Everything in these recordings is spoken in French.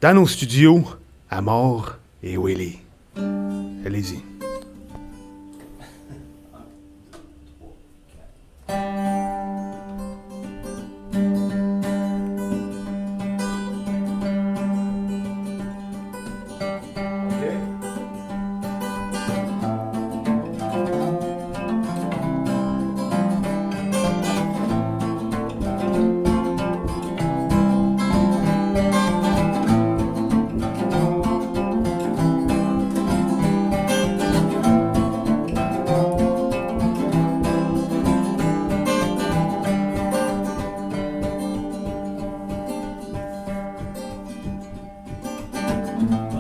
dans nos studios, à Mort et Willy. Allez-y.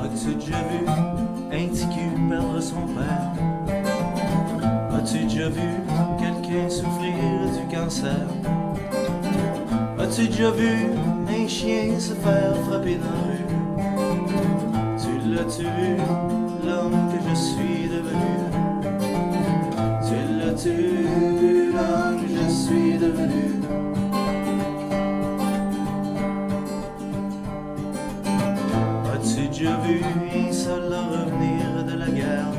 As-tu déjà vu un petit cul perdre son père? As-tu déjà vu quelqu'un souffrir du cancer? As-tu déjà vu un chien se faire frapper dans la rue? Tu l'as-tu vu, l'homme que je suis devenu? Tu l'as-tu vu, l'homme que je suis devenu? As-tu déjà vu un soldat revenir de la guerre?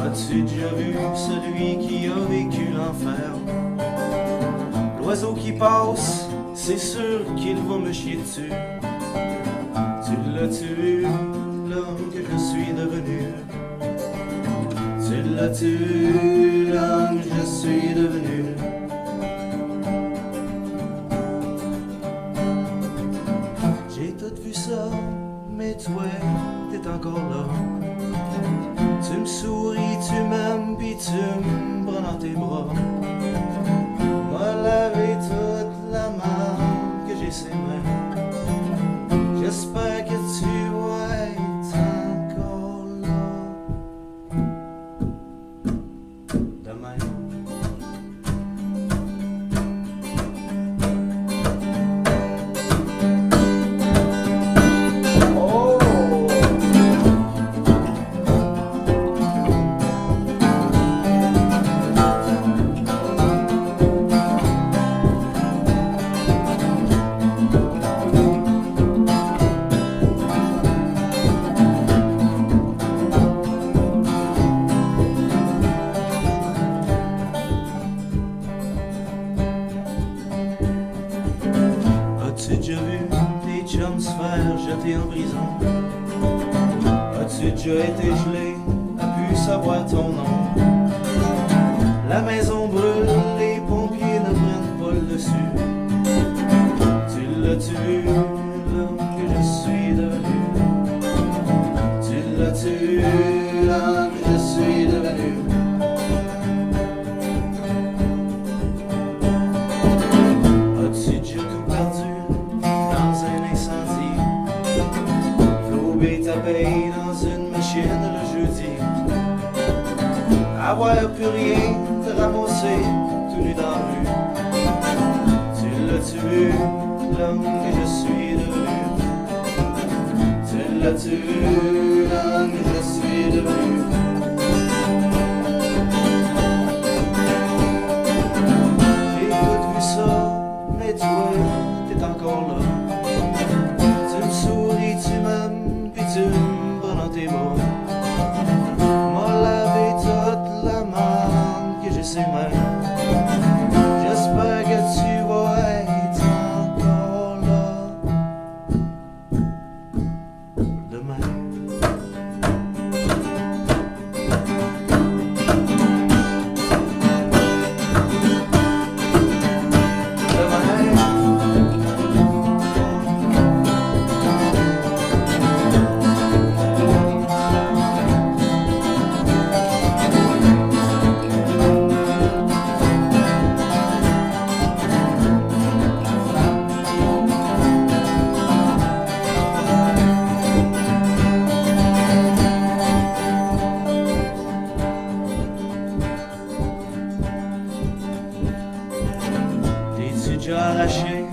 As-tu déjà vu celui qui a vécu l'enfer? L'oiseau qui passe, c'est sûr qu'il va me chier dessus. Tu l'as-tu vu, l'homme que je suis devenu? Tu l'as-tu vu, l'homme que je suis devenu? J'ai tout vu ça, mais toi, t'es encore là. Tu me souris, tu m'aimes, pis tu me prends dans tes bras. M'a lavé toute la marde que j'ai ses mains. J'espère que tu vas être encore là demain. As-tu déjà vu tes chums se faire jeter en prison? As-tu déjà été gelé, as pu savoir ton nom? La maison brûle, les pompiers ne prennent pas le dessus. Tu l'as-tu vu, l'homme que je suis devenu? Tu l'as-tu vu, l'homme que je suis devenu? As-tu déjà tout perdu dans un incendie? Flobé ta paye dans une machine le jeudi. Avoir plus rien, te ramasser tout nu dans la rue. Tu l'as-tu vu, l'homme que je suis devenu? Tu l'as-tu vu, l'homme que je suis devenu? J'ai tout vu ça, mais toi, t'es encore là. Tu me souris, tu m'aimes, pis tu me prends dans tes bras. M'a lavé toute la marde que j'ai ses mains. J'espère que tu vas être encore là demain. T'es-tu déjà arraché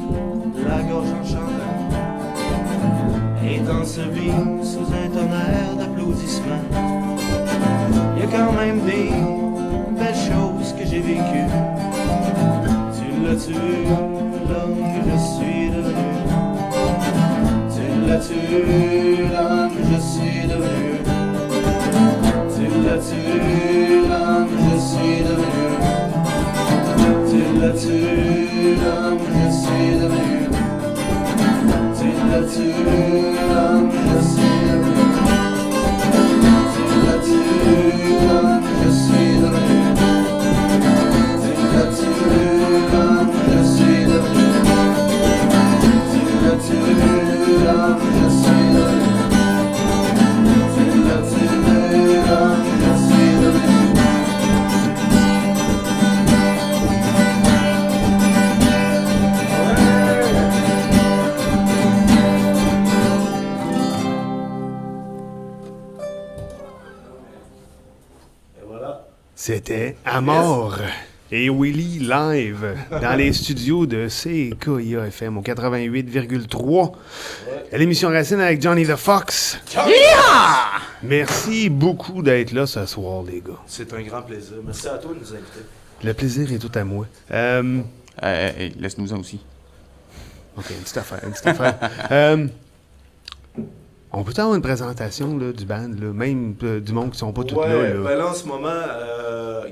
la gorge en chantant? Est enseveli sous un tonnerre d'applaudissements. Y a quand même des belles choses que j'ai vécues. Tu l'as-tu vu, l'homme que je suis devenu? Tu l'as-tu tué, l'homme, je suis devenu. Tu l'as tué, l'homme, je suis devenu. Tu l'as tué, l'homme, je suis devenu. Tu l'as tué, l'homme, je suis devenu. Tu l'as tué, l'homme, je suis devenu. Tu l'as tué, l'homme, je suis devenu. Tu l'as tué, l'homme, je suis devenu. Tu l'as tué, l'homme, je suis devenu. Et voilà. C'était À mort et Willy live dans les studios de CKIA FM au 88,3. À l'émission Racine avec Johnny the Fox. Merci beaucoup d'être là ce soir, les gars. C'est un grand plaisir. Merci à toi de nous inviter. Le plaisir est tout à moi. Hey, laisse-nous-en aussi. OK, une petite affaire. On peut avoir une présentation là, du band, là, même du monde qui sont pas tous là. Ben là, en ce moment,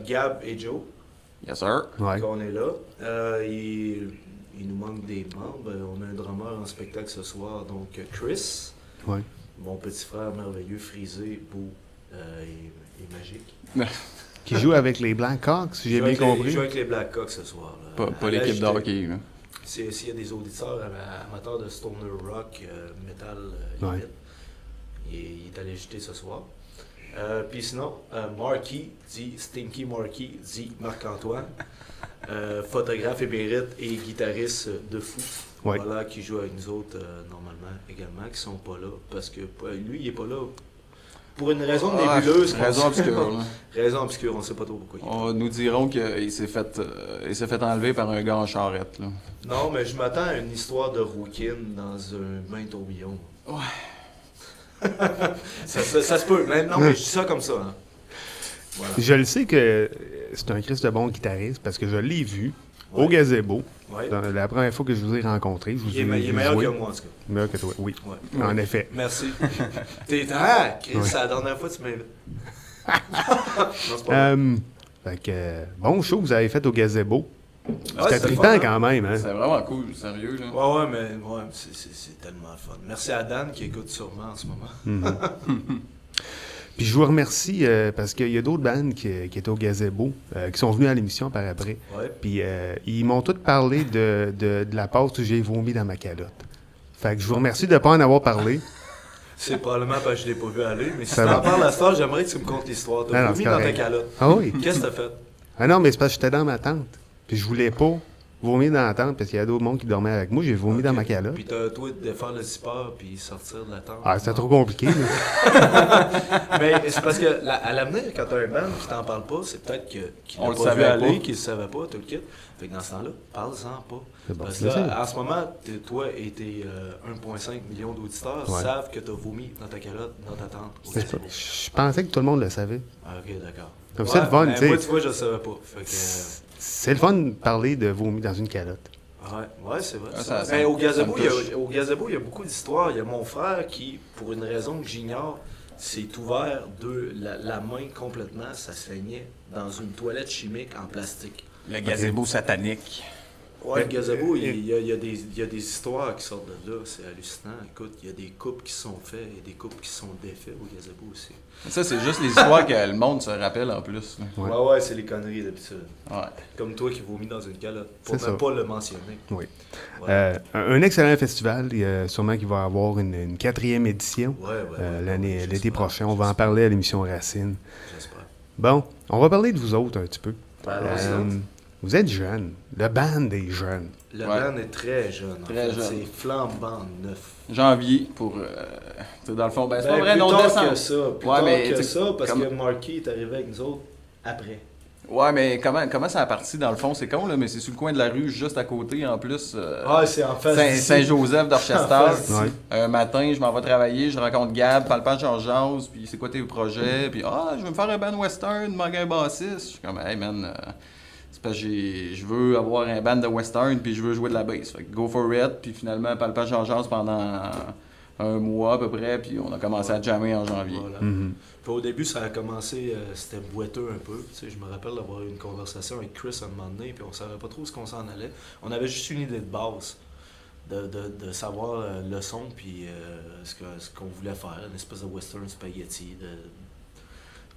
Gab et Joe, Yes, sir. Ouais. qu'on est là. Il nous manque des membres. On a un drummer en spectacle ce soir, donc Chris, Ouais. mon petit frère merveilleux, frisé, beau et magique. Qui joue avec les Blackhawks, si j'ai Il bien joue avec compris. il joue avec les Blackhawks ce soir. Là. Pas À l'équipe de l'âge hockey, là. S'il y a des auditeurs amateurs de stoner rock, metal, Ouais. limite, il est allé jeter ce soir. Puis sinon, Marky, dit Stinky Marky, dit Marc-Antoine, photographe émérite et guitariste de fou. Ouais. Voilà, qui joue avec nous autres normalement également, qui sont pas là, parce que lui, il est pas là pour une raison nébuleuse. Raison obscure, là. Raison obscure, on sait pas trop pourquoi il est pas là. Nous dirons qu'il s'est fait enlever par un gars en charrette, là. Non, mais je m'attends à une histoire de rouquine dans un bain tourbillon. Ouais. ça se peut. Mais non, mais je dis ça comme ça. Hein. Voilà. Je le sais que c'est un Christ de bon guitariste parce que je l'ai vu au Gazebo. Ouais. La première fois que je vous ai rencontré. Je vous Il est ai meilleur joué. que moi, en tout cas. Meilleur que toi, oui. Ouais. En effet. Merci. Chris, Ouais. c'est la dernière fois que tu m'invites. Non, c'est pas vrai. Fait que, bon show que vous avez fait au Gazebo. Ouais, C'était c'était trippant fun, hein. quand même, hein? C'est vraiment cool, sérieux, là. Ouais, mais c'est tellement fun. Merci à Dan qui écoute sûrement en ce moment. Puis je vous remercie parce qu'il y a d'autres bandes qui étaient au Gazebo, qui sont venus à l'émission par après. Ouais. Puis ils m'ont tous parlé de la passe où j'ai vomi dans ma calotte. Fait que je vous remercie de ne pas en avoir parlé. C'est probablement parce que je ne l'ai pas vu aller, mais si Ça tu va. en parles à ce soir, j'aimerais que tu me contes l'histoire. Ah T'as non, vomi c'est dans ta correct. calotte. Ah oui? Qu'est-ce que t'as fait? Ah non, mais c'est parce que j'étais dans ma tente. Puis je voulais pas vomir dans la tente parce qu'il y a d'autres monde qui dormaient avec moi. J'ai vomi dans ma calotte. Puis t'as, toi, de faire le zipper puis sortir de la tente. Ah, c'était trop compliqué. Là. Mais c'est parce que à l'avenir, quand t'as un band qui t'en parle pas, c'est peut-être qu'il On l'a le pas savait vu aller, pas. qu'il le savait pas, tout le kit. Fait que dans ce temps-là, parle-en pas. C'est bon, Parce c'est que ça. là, en ce moment, toi et tes 1,5 million d'auditeurs Ouais. savent que t'as vomi dans ta calotte, dans ta tente. au C'est ça. Gazebo. Je pensais que tout le monde le savait. Ah, ok, d'accord. Comme c'est le fun, mais tu sais. moi, tu vois, je le savais pas. Fait que, C'est le fun de parler de vomi dans une calotte. ouais, c'est vrai. Ah, ça. ça Mais au me Gazebo, touche. au Gazebo, il y a beaucoup d'histoires. Il y a mon frère qui, pour une raison que j'ignore, s'est ouvert la main complètement. Ça saignait dans une toilette chimique en plastique. Le gazebo satanique. Ouais, le Gazebo, il y a des histoires qui sortent de là. C'est hallucinant. Écoute, il y a des couples qui sont faits et des couples qui sont défaits au Gazebo aussi. Ça, c'est juste les histoires que le monde se rappelle en plus, là. Ouais. Ouais, c'est les conneries d'habitude. Ouais. Comme toi qui vomis dans une calotte. Pour C'est même ça. pas le mentionner. Oui. Ouais. Un excellent festival. Il y a sûrement qu'il va y avoir une 4e édition l'été j'espère. prochain. On va en parler à l'émission Racine. J'espère. Bon, on va parler de vous autres un petit peu. Ben, allons-y donc. Vous êtes jeunes. Le band est jeune. Le Ouais. band est très jeune. En Très fait. jeune. C'est flambant neuf. Janvier pour. Tu sais, dans le fond, ben, c'est pas vrai, plus non, tard décembre. que ça. Plus Ouais, tard mais, que tu sais, ça, parce comme- que Marky est arrivé avec nous autres après. Ouais, mais comment ça a parti dans le fond? C'est con, là, mais c'est sur le coin de la rue, juste à côté, en plus. C'est en face d'ici. Saint-Joseph En d'Orchester. face d'ici. Ouais. Un matin, je m'en vais travailler, je rencontre Gab, palpage Jean-Jase, puis c'est quoi tes projets? Puis je veux me faire un band western, manque un bassiste. Je suis comme, hey man, c'est parce que je veux avoir un band de western, puis je veux jouer de la bass. Fait que go for it, puis finalement, palpage Jean-Jase pendant un mois à peu près, puis on a commencé à jammer en janvier. Voilà. Mhm. Puis au début, ça a commencé, c'était boiteux un peu. Tu sais, je me rappelle d'avoir eu une conversation avec Chris un moment donné, puis on savait pas trop où on s'en allait. On avait juste une idée de base, de savoir le son, puis ce qu'on voulait faire, une espèce de western spaghetti.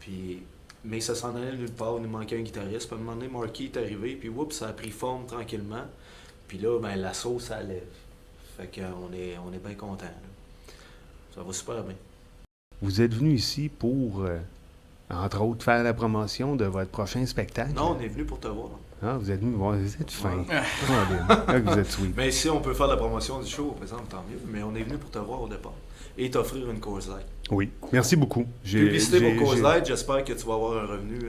Puis, mais ça s'en allait nulle part, il nous manquait un guitariste. Puis à un moment donné, Marky est arrivé, puis whoop, ça a pris forme tranquillement. Puis là, ben, la sauce, ça lève. Fait qu'on est bien contents. Ça va super bien. Vous êtes venu ici pour, entre autres, faire la promotion de votre prochain spectacle. Non, on est venu pour te voir. Ah, vous êtes venu voir, vous êtes fin. Ouais. Là que vous êtes sweet. Mais si on peut faire la promotion du show, par exemple, tant mieux. Mais on est venu pour te voir au départ. Et t'offrir une Coors Light. Oui, merci beaucoup. Publicité pour Coors Light, j'espère que tu vas avoir un revenu.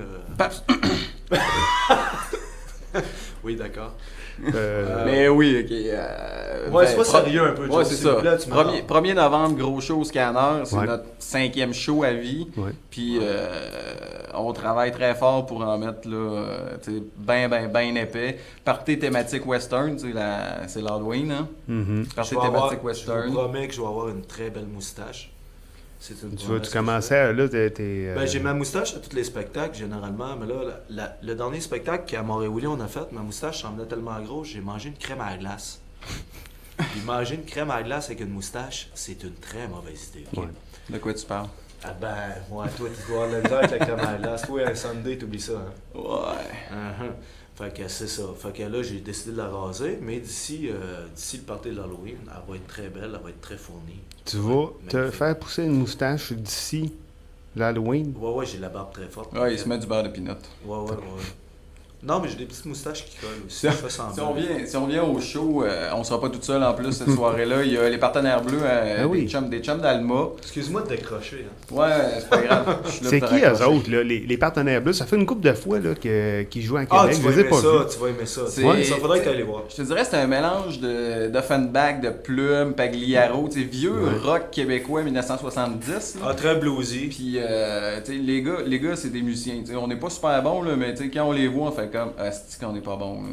Oui, d'accord. Mais oui, ok. Ouais, sois sérieux un peu, Ouais, Joe, c'est s'il vous ça. plaît, tu m'énerves. 1er novembre, gros show au Scanner. C'est Ouais. notre 5e show à vie. Ouais. Puis on travaille très fort pour en mettre là, bien épais. Party thématique western, c'est l'Halloween. Hein? Mhm. Party Je vais avoir- thématique Je western. vous promets que je vais avoir une très belle moustache. C'est une Tu promesse vas-tu que je commencer fais. à. Là, t'es. Ben, j'ai ma moustache à tous les spectacles, généralement. Mais là, le dernier spectacle qu'à Montréal on a fait, ma moustache semblait tellement grosse, j'ai mangé une crème à la glace. Puis manger une crème à la glace avec une moustache, c'est une très mauvaise idée. Ok? Ouais. De quoi tu parles? Ah ben, ouais, toi, tu dois avoir de la misère avec la crème à la glace. Toi, un Sunday, t'oublies ça. Hein? Ouais. Uh-huh. Fait que c'est ça. Fait que là, j'ai décidé de la raser, mais d'ici le party de l'Halloween, elle va être très belle, elle va être très fournie. Tu vas te magnifique. faire pousser une moustache d'ici l'Halloween. Ouais, j'ai la barbe très forte. Ouais, il se met du beurre de pinot. Ouais. Non, mais j'ai des petites moustaches qui collent aussi. Si on vient au show, on sera pas tout seul en plus cette soirée-là. Il y a les partenaires bleus, Ah oui. des chums d'Alma. Excuse-moi de décrocher. Hein. Ouais, c'est pas grave. Je suis là C'est pour qui raccrocher. eux autres, là, les partenaires bleus? Ça fait une couple de fois là, qu'ils jouent à Ah, Québec. tu Je vas les ai aimer pas ça, vus. tu vas aimer ça. C'est- Ouais, ça faudrait que tu ailles les voir. Je te dirais, c'est un mélange d'Offenbach, de Plume, Pagliaro, tu sais, vieux rock québécois 1970. Là. Ah, très bluesy. Puis, tu sais, les gars, c'est des musiciens. Tu sais, on n'est pas super bons, là, mais tu sais, quand on les voit, on fait comme, c'est qu'on n'est pas bons. là.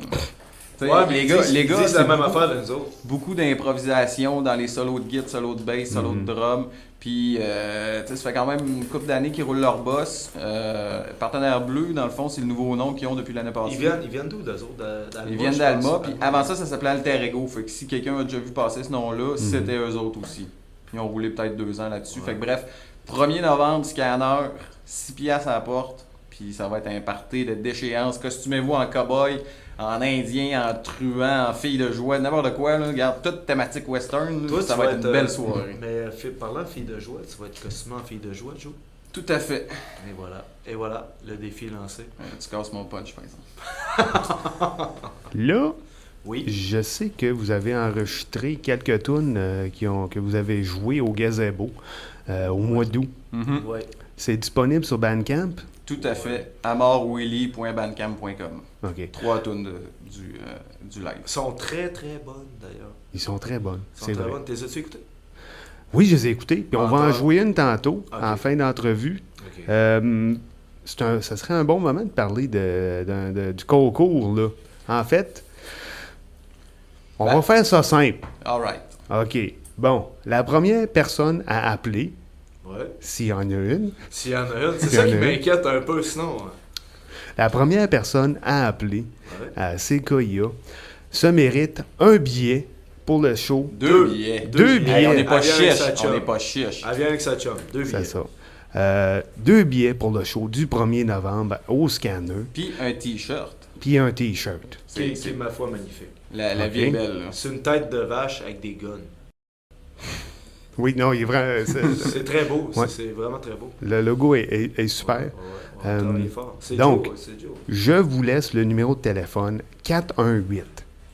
Tu sais, Ouais, mais les gars, ils disent c'est la même beaucoup- affaire de nous autres. Beaucoup d'improvisation dans les solos de guitare, solos de bass, solos de drum. Puis, tu sais, ça fait quand même une couple d'années qu'ils roulent leur boss. Partenaire Bleu, dans le fond, c'est le nouveau nom qu'ils ont depuis l'année passée. Ils viennent d'où, d'eux autres? Ils viennent d'Alma, puis avant ça s'appelait Alter Ego. Fait que si quelqu'un a déjà vu passer ce nom-là, c'était eux autres aussi. Ils ont roulé peut-être 2 ans là-dessus. Ouais. Fait que bref, 1er novembre, Scanner, 6 piastres à la porte. Puis ça va être un party de déchéance. Costumez-vous en cow-boy, en indien, en truand, en fille de joie, n'importe quoi. Là. Regarde, toute thématique western. Là, Toi, ça tu va vas être une belle soirée. Mais parlant de fille de joie, tu vas être costumé en fille de joie, Joe. Tout à fait. Et voilà, le défi est lancé. Tu casses mon punch, par exemple. Là, Oui. je sais que vous avez enregistré quelques tunes que vous avez jouées au Gazebo au mois d'août. Mhm. Ouais. C'est disponible sur Bandcamp? Tout à fait. amorwilly.bandcamp.com. OK. 3 tonnes du live. Elles sont très très bonnes d'ailleurs. Ils sont très bonnes. Elles sont C'est très vrai. bonnes. T'es as-tu écouté? Oui, je les ai écoutés. Puis on va en Entends. jouer une tantôt, Ok. en fin d'entrevue. Ok. Ça serait un bon moment de parler du concours, là. En fait, on va faire ça simple. Alright. OK. Bon, la première personne à appeler, Ouais. s'il y en a une, S'il y en a une, c'est S'il y ça en qui a une. m'inquiète un peu sinon. Hein. la première personne à appeler Ouais. à CKIA se mérite un billet pour le show. 2 billets. Deux billets. Hey, on n'est pas Elle vient avec chiche. sa chum. On n'est pas chiche. Elle vient avec sa chum. 2 billets. C'est ça. 2 billets pour le show du 1er novembre au Scanner, Puis un t-shirt. puis un T-shirt. Qui est, C'est ma foi, magnifique. la Ok. vie est belle. Là. C'est une tête de vache avec des guns. Oui, non, il est vrai. C'est très beau. Ouais. C'est vraiment très beau. Le logo est super. Ouais, on travaille fort. C'est donc, Joe. C'est Joe. Je vous laisse le numéro de téléphone 418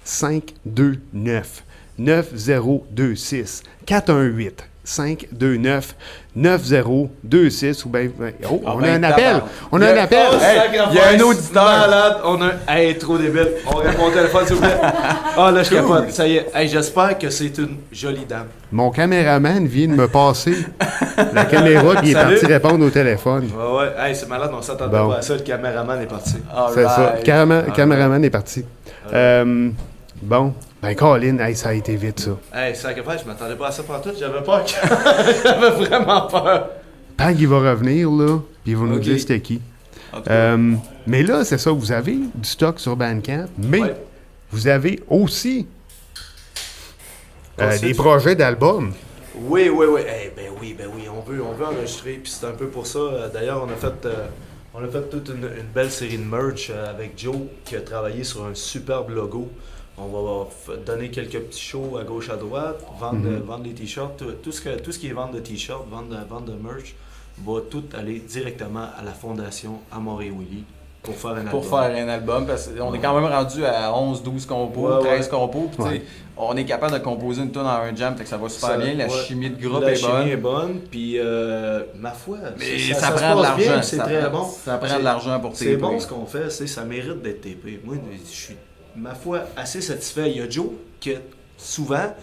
529 9026 418 529 9026 ou bien oh, Ah on ben, a un appel. tabarnak. On a un appel. Oh, Hey, sacrifice, il y a un auditeur. Malade. On a un... Hey, trop débile. On répond au téléphone, s'il vous plaît. Ah, là, je capote. Ça y est. Hey, j'espère que c'est une jolie dame. Mon caméraman vient de me passer la caméra qui est Salut. parti répondre au téléphone. Ouais, ouais. Hey, c'est malade. On s'attendait Bon. pas à ça. Le caméraman est parti. C'est ça. Alright. Caméraman est parti. Bon, Ben, Colin, hey, ça a été vite, ça. Hey, sacrifice, je m'attendais pas à ça pantoute, j'avais peur. J'avais vraiment peur. Tant qu'il va revenir, là, puis il va nous Ok. dire c'était qui. En tout cas, Mais là, c'est ça, vous avez du stock sur Bandcamp, mais Ouais. vous avez aussi Ensuite, des projets d'albums. Oui. Ben oui, on veut enregistrer, puis c'est un peu pour ça. D'ailleurs, on a fait toute une belle série de merch avec Joe qui a travaillé sur un superbe logo. On va donner quelques petits shows à gauche à droite, vendre les t-shirts, tout ce qui est vente de t-shirts, vente de merch, va tout aller directement à la fondation Amoré Willy pour faire un album. pour faire un album, parce qu'on est quand même rendu à 11-12 compos, Ouais, 13 ouais. compos, puis tu sais, Ouais. on est capable de composer une tune en un jam, fait que ça va super Ça, bien, la ouais. chimie de groupe La est bonne. chimie est bonne, puis ma foi, Mais ça ça se prend de passe bien, l'argent. c'est ça très prend- bon. Ça prend de l'argent pour tes C'est bon ce qu'on fait, ça mérite d'être TP. Moi, je suis, ma foi, assez satisfait. Il y a Joe que souvent,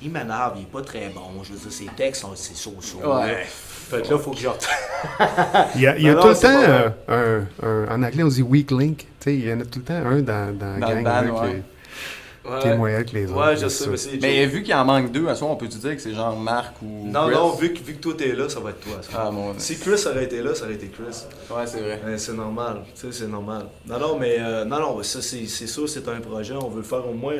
il m'énerve, il est pas très bon. Je veux dire, ses textes, c'est so-so. Ouais. là. Fait que là, faut que je Il y a Non, tout le c'est pas temps, en anglais, on dit weak link. Tu sais, il y en a tout le temps un dans la Dans le gang band, là, ouais. qui est moyen que les autres. Ouais, je c'est sais, ça. mais c'est Joe. Mais vu qu'il en manque deux, à soi, on peut-tu dire que c'est genre Marc ou Non, Chris? non, vu que toi t'es là, ça va être toi. ça. Ah, mon... Si Chris aurait été là, ça aurait été Chris. Ouais, c'est vrai. C'est normal, tu sais, c'est normal. Non, mais ça, c'est sûr, c'est un projet. On veut faire au moins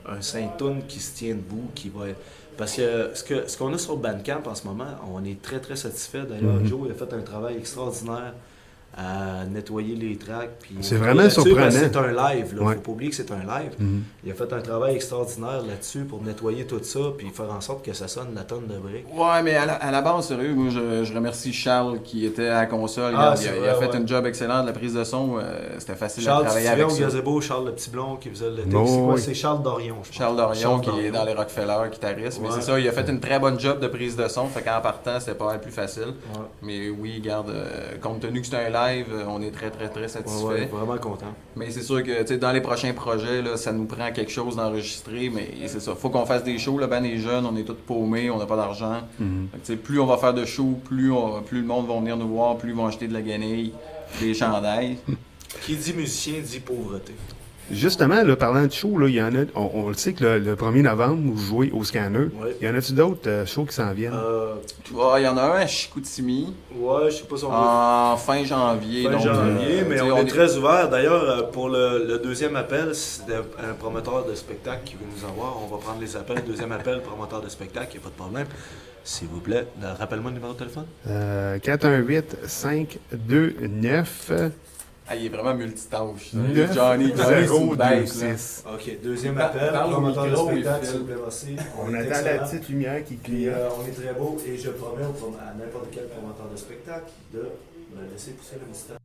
un 5 tonnes qui se tient debout, qui va être... Parce que ce qu'on a sur Bandcamp en ce moment, on est très, très satisfait. D'ailleurs, Joe il a fait un travail extraordinaire à nettoyer les tracks. Puis C'est on vraiment travaille là-dessus surprenant. parce que c'est un live, là. Ouais. Faut pas oublier que c'est un live. Mhm. Il a fait un travail extraordinaire là-dessus pour nettoyer tout ça, puis faire en sorte que ça sonne la tonne de briques. Ouais, mais à la base, sérieux, moi, je remercie Charles qui était à la console. Ah, Regarde, c'est il a vrai, fait ouais. un job excellent de la prise de son. C'était facile Charles, à tu te travailler souviens avec au ça. gazebo, Charles le petit blond qui faisait le texte. Oh, C'est quoi? oui. C'est Charles Dorion, je pense. Charles Dorion Charles qui est Dorion. dans les Rockefeller, guitariste. Mais Ouais. c'est ça, il a fait une très bonne job de prise de son. Fait qu'en partant, c'était pas mal plus facile. Ouais. Mais oui, garde, compte tenu que c'est un live, on est très, très, très satisfait. Ouais, vraiment content. Mais c'est sûr que tu sais, dans les prochains projets, là, ça nous prend quelque chose d'enregistrer, mais c'est ça. Faut qu'on fasse des shows, le band est jeune, on est tous paumés, on n'a pas d'argent. Mhm. Fait que, tu sais, plus on va faire de shows, plus le monde va venir nous voir, plus ils vont acheter de la guenille, des chandails. Qui dit musicien dit pauvreté. Justement, là, parlant de show, là, il y en a, on le sait que le 1er novembre, vous jouez au Scanner. Ouais. Y en a-tu d'autres shows qui s'en viennent? Il y en a un à Chicoutimi Ouais, je sais pas si on va en fin janvier. fin donc, janvier, mais tu sais, on est très ouvert. D'ailleurs, pour le deuxième appel, c'est un promoteur de spectacle qui veut nous avoir. On va prendre les appels. Deuxième appel, promoteur de spectacle, il n'y a pas de problème. S'il vous plaît, rappelle-moi le numéro de téléphone. 418-529. Ah, il est vraiment multitâche. ça. 9 Johnny, zéro c'est deux une baisse, là. six. Ok, deuxième Par- appel, parle au promoteur de micro, spectacle, il s'il file. vous plaît, merci. On est attend la excellent. petite lumière qui Puis clignote. on est très beau et je promets à n'importe quel promoteur de spectacle de me laisser pousser le moustache.